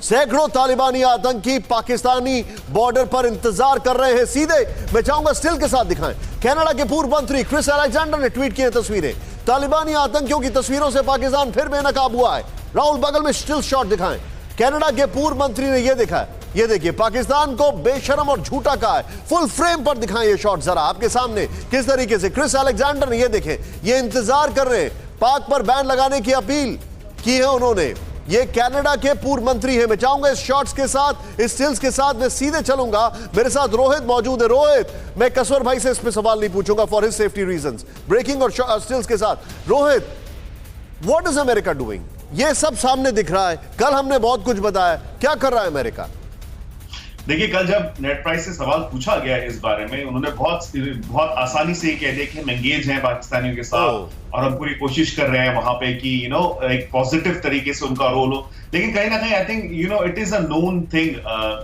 सैकड़ों तालिबानी आतंकी पाकिस्तानी बॉर्डर पर इंतजार कर रहे हैं। सीधे मैं चाहूंगा स्टिल के साथ दिखाएं। कनाडा के पूर्व मंत्री क्रिस अलेक्जेंडर ने ट्वीट किए तस्वीरें। तालिबानी आतंकियों की तस्वीरों से पाकिस्तान फिर बेनकाब हुआ है। राहुल बगल में स्टिल शॉट दिखाएं। कनाडा के पूर्व मंत्री ने यह देखा है, ये देखिए पाकिस्तान को बेशरम और झूठा कहा है। फुल फ्रेम पर दिखाएं ये शॉट जरा आपके सामने किस तरीके से क्रिस अलेक्जेंडर ने, ये देखें, ये इंतजार कर रहे हैं। पाक पर बैन लगाने की अपील की है उन्होंने। ये कनाडा के पूर्व मंत्री हैं। मैं चाहूंगा इस शॉट्स के साथ, इस स्टिल्स के साथ मैं सीधे चलूंगा। मेरे साथ रोहित मौजूद है। रोहित, मैं कसवर भाई से इस पे सवाल नहीं पूछूंगा for his safety reasons. Breaking और स्टिल्स के साथ Rohit, what is America doing? ये सब सामने दिख रहा है। कल हमने बहुत कुछ बताया, क्या कर रहा है अमेरिका? देखिए, कल जब नेट प्राइस से सवाल पूछा गया इस बारे में, उन्होंने बहुत आसानी से कह दिया कि हम एंगेज हैं पाकिस्तानियों के साथ और हम पूरी कोशिश कर रहे हैं वहां पे कि एक पॉजिटिव तरीके से उनका रोल हो। लेकिन कहीं ना कहीं I think it is a known thing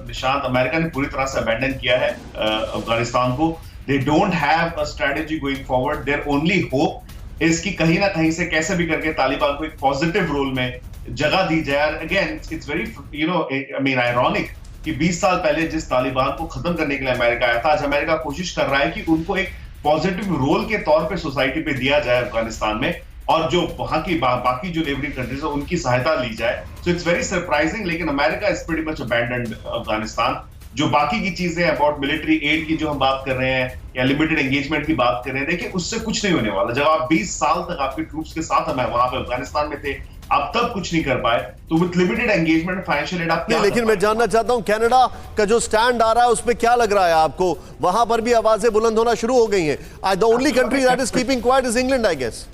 Nishant, America ने पूरी तरह से अबैंडन किया है अफगानिस्तान को। They don't have a strategy going forward. Their only hope is कि कहीं ना कहीं से कैसे भी करके तालिबान को एक पॉजिटिव रोल में जगह दी जाए। Again it's very I mean ironic कि 20 साल पहले जिस तालिबान को खत्म करने के लिए अमेरिका आया था, आज अमेरिका कोशिश कर रहा है कि उनको एक पॉजिटिव रोल के तौर पे सोसाइटी पे दिया जाए अफगानिस्तान में, और जो वहां की बाकी जो नेबरिंग कंट्रीज है उनकी सहायता ली जाए। So it's very surprising. लेकिन America is pretty much abandoned Afghanistan. जो बाकी की चीजें अबाउट मिलिट्री एड की जो हम बात कर रहे हैं या लिमिटेड एंगेजमेंट की बात कर रहे हैं, देखिए उससे कुछ नहीं होने वाला। जब आप 20 साल तक आपके ट्रूप्स के साथ वहां पे अफगानिस्तान में थे, आप तब कुछ नहीं कर पाए, तो with limited engagement financial aid आप क्या? लेकिन मैं जानना चाहता हूं कनाडा का जो स्टैंड आ रहा है उसमें क्या लग रहा है आपको? वहां पर भी आवाजें बुलंद होना शुरू हो गई हैं। The only country that is keeping quiet is England, I guess.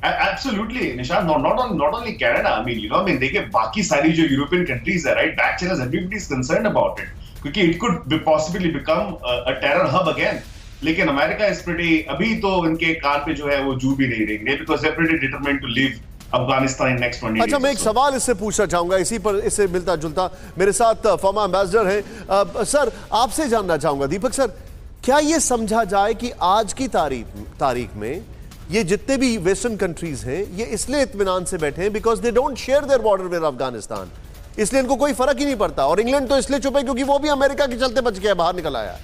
Absolutely, Nishant. Not only Canada. I mean, देखिए बाकी सारी जो यूरोपियन कंट्रीज है, right, back channels, everybody is concerned about it, क्योंकि it could possibly become a terror hub again. लेकिन America इस pretty, अभी तो उनके कान पे जो है वो जू भी नहीं रहेंगे, because they're pretty determined to leave Afghanistan in next 20 अच्छा, मैं एक सवाल इससे पूछना चाहूंगा, इसी पर इससे मिलता जुलता। मेरे साथ फॉर्मर एम्बेसडर हैं। सर, आपसे जानना चाहूंगा, दीपक सर, क्या ये समझा जाए कि आज की तारीख में ये जितने भी वेस्टर्न कंट्रीज हैं ये इसलिए इत्मीनान से बैठे हैं because they don't share their border with Afghanistan, इसलिए इनको कोई फर्क ही नहीं पड़ता। और इंग्लैंड तो इसलिए चुप है क्योंकि वो भी अमेरिका के चलते बच गया, बाहर निकल आया।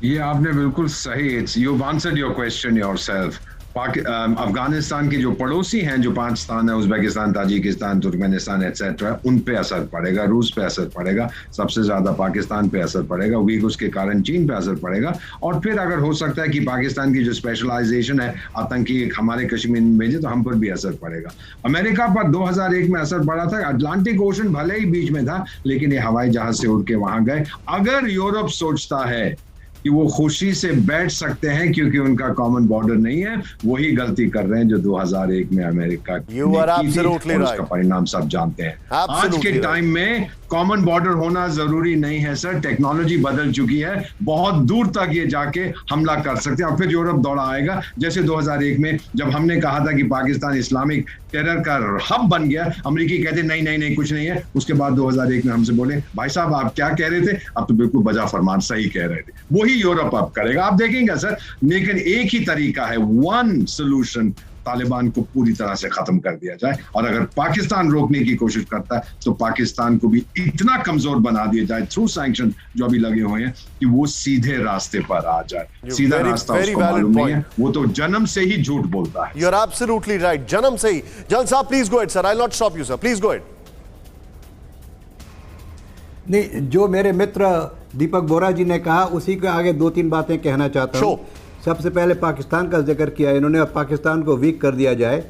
ये आपने बिल्कुल सही, you've answered your question yourself. Afghanistan के जो पड़ोसी हैं, जो 5 स्थान है, उज्बेकिस्तान, ताजिकिस्तान, तुर्कमेनिस्तान एटसेट्रा, उन पे असर पड़ेगा, रूस पे असर पड़ेगा, सबसे ज्यादा पाकिस्तान पे असर पड़ेगा, वीगुस के कारण चीन पे असर पड़ेगा। और फिर अगर हो सकता है कि पाकिस्तान की जो स्पेशलाइजेशन है आतंकी हमारे कश्मीर में भेजे, तो हम पर भी असर पड़ेगा। अमेरिका पर 2001 में असर पड़ा था। अटलांटिक ओशन भले ही बीच में था, लेकिन ये हवाई जहाज से उड़ के वहां गए। अगर यूरोप सोचता है कि वो खुशी से बैठ सकते हैं क्योंकि उनका कॉमन बॉर्डर नहीं है, वही गलती कर रहे हैं जो 2001 में अमेरिका ने की थी, और उसका परिणाम सब जानते हैं। आज के टाइम में कॉमन बॉर्डर होना जरूरी नहीं है सर, टेक्नोलॉजी बदल चुकी है, बहुत दूर तक ये जाके हमला कर सकते हैं। और फिर यूरोप दौड़ा आएगा, जैसे 2001 में जब हमने कहा था कि पाकिस्तान इस्लामिक टेरर का हब बन गया, अमेरिकी कहते नहीं नहीं नहीं कुछ नहीं है। उसके बाद 2001 में हमसे बोले भाई साहब आप क्या कह रहे थे, अब तो बिल्कुल बजा फरमान सही कह रहे थे। वही यूरोप अब करेगा, आप देखेंगे सर। लेकिन एक ही तरीका है, वन सोल्यूशन, तालिबान को पूरी तरह से खत्म कर दिया जाए। और अगर पाकिस्तान रोकने की कोशिश करता है तो पाकिस्तान को भी इतना कमजोर बना दिया जाए थ्रू सैंक्शन जो अभी लगे हुए हैं, कि वो सीधे रास्ते पर आ जाए। सीधा रास्ता उसको मालूम नहीं है, वो तो जन्म से ही झूठ बोलता है। यू आर एब्सोल्युटली राइट, जन्म से ही। जल साहब please go ahead sir, I will not stop you sir, please go ahead. नहीं, जो मेरे मित्र दीपक बोरा जी ने कहा उसी के आगे 2-3 बातें कहना चाहता हूं। सबसे पहले पाकिस्तान का जिक्र किया इन्होंने, पाकिस्तान को वीक कर दिया जाए।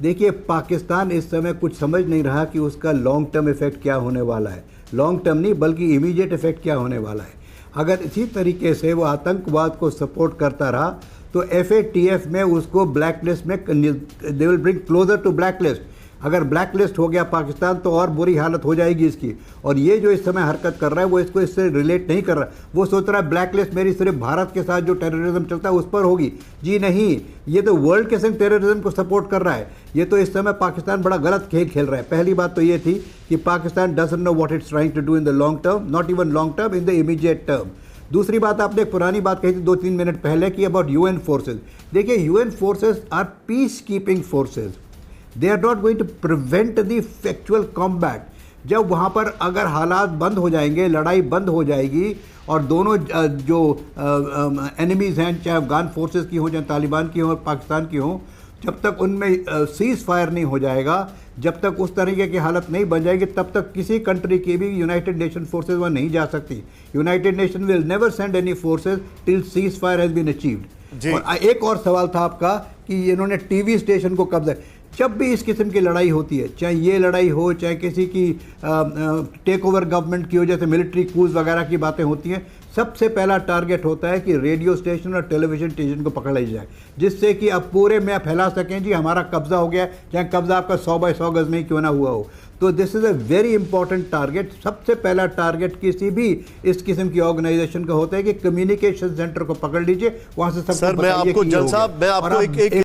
देखिए, पाकिस्तान इस समय कुछ समझ नहीं रहा कि उसका लॉन्ग टर्म इफेक्ट क्या होने वाला है। लॉन्ग टर्म नहीं बल्कि इमीडिएट इफेक्ट क्या होने वाला है। अगर इसी तरीके से वो आतंकवाद को सपोर्ट करता रहा तो FATF में उसको ब्लैक लिस्ट में, they will bring closer to blacklist. अगर ब्लैक लिस्ट हो गया पाकिस्तान तो और बुरी हालत हो जाएगी इसकी। और ये जो इस समय हरकत कर रहा है वो इसको इससे रिलेट नहीं कर रहा। वो सोच रहा है ब्लैक लिस्ट मेरी सिर्फ भारत के साथ जो टेररिज्म चलता है उस पर होगी। जी नहीं, ये तो वर्ल्ड के संग टेररिज्म को सपोर्ट कर रहा है। ये तो इस समय पाकिस्तान बड़ा गलत खेल खेल रहा है। पहली बात तो ये थी कि Pakistan doesn't know what it's trying to do in the long term, not even long term, in the immediate term. दूसरी बात, आपने एक पुरानी बात कही थी 2-3 मिनट पहले की अबाउट UN फोर्सेज। देखिए, UN forces are peace keeping forces, they are not going to prevent the factual combat. जब वहाँ पर अगर हालात बंद हो जाएंगे, लड़ाई बंद हो जाएगी और दोनों जो एनिमीज़ हैं, चाहे अफगान फोर्सेस की हों, चाहे तालिबान की हों और पाकिस्तान की हों, जब तक उनमें सीज़ फायर नहीं हो जाएगा, जब तक उस तरीके की हालत नहीं बन जाएगी, तब तक किसी कंट्री की भी यूनाइटेड नेशन फोर्सेज वहाँ नहीं जा सकती। United Nation will never send any forces till ceasefire has been achieved. और एक और सवाल था आपका कि इन्होंने टीवी स्टेशन को कब्जा। जब भी इस किस्म की लड़ाई होती है, चाहे ये लड़ाई हो, चाहे किसी की टेक ओवर गवर्नमेंट की हो, जैसे मिलिट्री कूज वगैरह की बातें होती हैं, सबसे पहला टारगेट होता है कि रेडियो स्टेशन और टेलीविजन स्टेशन को पकड़ लिया जाए, जिससे कि अब पूरे में फैला सकें जी हमारा कब्जा हो गया, चाहे कब्जा आपका 100 बाय 100 गज में ही क्यों ना हुआ हो। तो this is a very important target. सबसे पहला टारगेट किसी भी इस किस्म की ऑर्गेनाइजेशन का होता है कि कम्युनिकेशन सेंटर को पकड़ लीजिए, वहाँ से सब। सर मैं आपको जल साहब, मैं आपको एक